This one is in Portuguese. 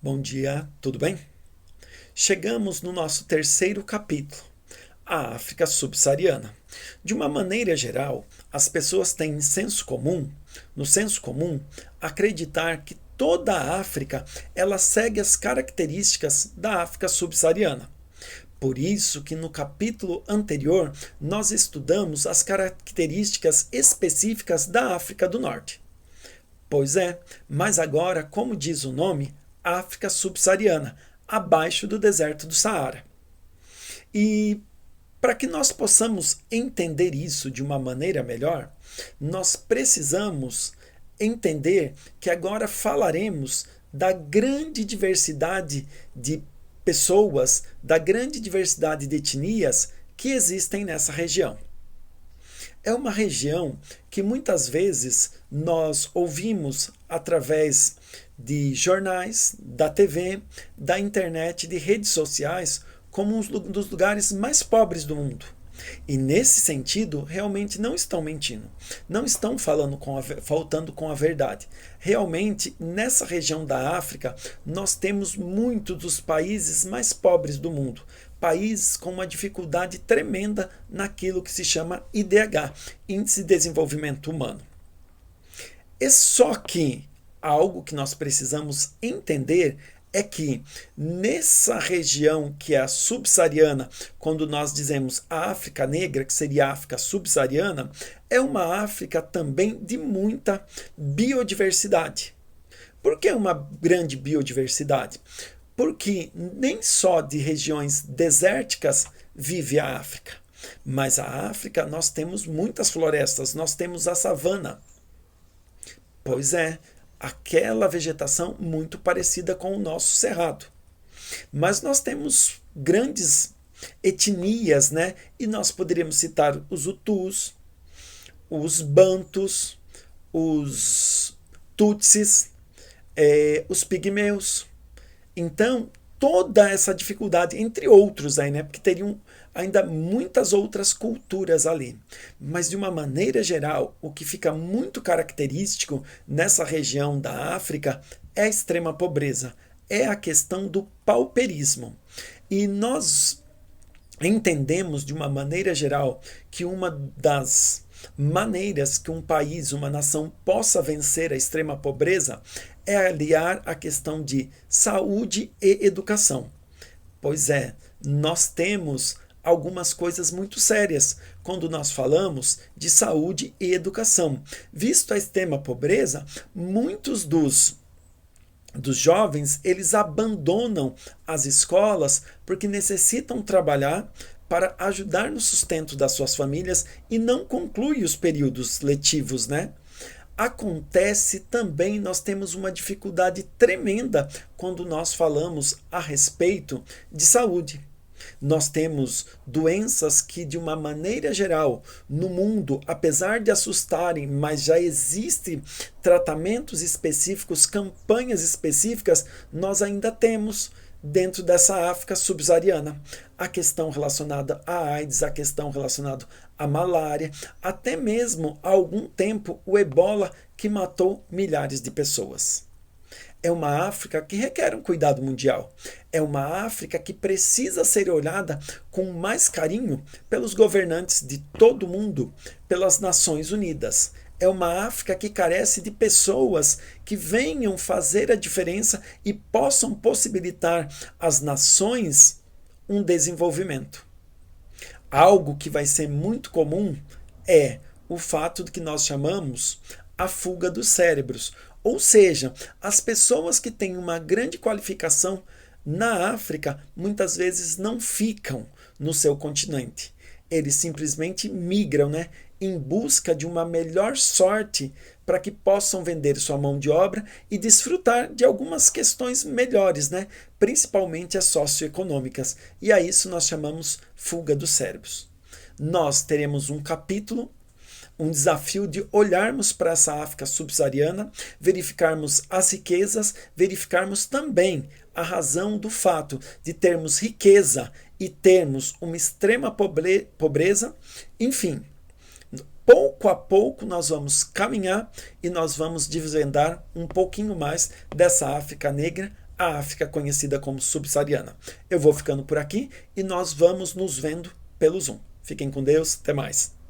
Bom dia, tudo bem? Chegamos no nosso terceiro capítulo, a África subsaariana. De uma maneira geral, as pessoas têm no senso comum, acreditar que toda a África ela segue as características da África subsaariana. Por isso que no capítulo anterior nós estudamos as características específicas da África do Norte. Pois é, mas agora, como diz o nome, África subsaariana, abaixo do deserto do Saara. E para que nós possamos entender isso de uma maneira melhor, nós precisamos entender que agora falaremos da grande diversidade de pessoas, da grande diversidade de etnias que existem nessa região. É uma região que muitas vezes nós ouvimos através de jornais, da TV, da internet, de redes sociais, como um dos lugares mais pobres do mundo. E nesse sentido, realmente não estão mentindo. Não estão faltando com a verdade. Realmente, nessa região da África, nós temos muitos dos países mais pobres do mundo. Países com uma dificuldade tremenda naquilo que se chama IDH, Índice de Desenvolvimento Humano. E só que algo que nós precisamos entender é que nessa região que é a subsaariana, quando nós dizemos a África Negra, que seria a África subsaariana, é uma África também de muita biodiversidade. Por que uma grande biodiversidade? Porque nem só de regiões desérticas vive a África, mas a África nós temos muitas florestas, nós temos a savana. Pois é, aquela vegetação muito parecida com o nosso cerrado. Mas nós temos grandes etnias, né? E nós poderíamos citar os Hutus, os Bantus, os Tutsis, os Pigmeus. Então, toda essa dificuldade, entre outros aí, né? Porque teriam ainda muitas outras culturas ali. Mas, de uma maneira geral, o que fica muito característico nessa região da África é a extrema pobreza, é a questão do pauperismo. E nós entendemos, de uma maneira geral, que uma das maneiras que um país, uma nação possa vencer a extrema pobreza é aliar a questão de saúde e educação. Pois é, nós temos algumas coisas muito sérias quando nós falamos de saúde e educação. Visto a extrema pobreza, muitos dos jovens, eles abandonam as escolas porque necessitam trabalhar para ajudar no sustento das suas famílias e não concluem os períodos letivos, né? Acontece também, nós temos uma dificuldade tremenda quando nós falamos a respeito de saúde. Nós temos doenças que, de uma maneira geral, no mundo, apesar de assustarem, mas já existem tratamentos específicos, campanhas específicas, nós ainda temos dentro dessa África subsaariana. A questão relacionada à AIDS, a questão relacionada à malária, até mesmo há algum tempo o ebola que matou milhares de pessoas. É uma África que requer um cuidado mundial. É uma África que precisa ser olhada com mais carinho pelos governantes de todo o mundo, pelas Nações Unidas. É uma África que carece de pessoas que venham fazer a diferença e possam possibilitar às nações um desenvolvimento. Algo que vai ser muito comum é o fato de que nós chamamos a fuga dos cérebros. Ou seja, as pessoas que têm uma grande qualificação na África muitas vezes não ficam no seu continente. Eles simplesmente migram, né, em busca de uma melhor sorte para que possam vender sua mão de obra e desfrutar de algumas questões melhores, né, principalmente as socioeconômicas. E a isso nós chamamos fuga dos cérebros. Nós teremos um capítulo, um desafio de olharmos para essa África subsaariana, verificarmos as riquezas, verificarmos também a razão do fato de termos riqueza e termos uma extrema pobreza. Enfim, pouco a pouco nós vamos caminhar e nós vamos desvendar um pouquinho mais dessa África negra, a África conhecida como subsaariana. Eu vou ficando por aqui e nós vamos nos vendo pelo Zoom. Fiquem com Deus, até mais.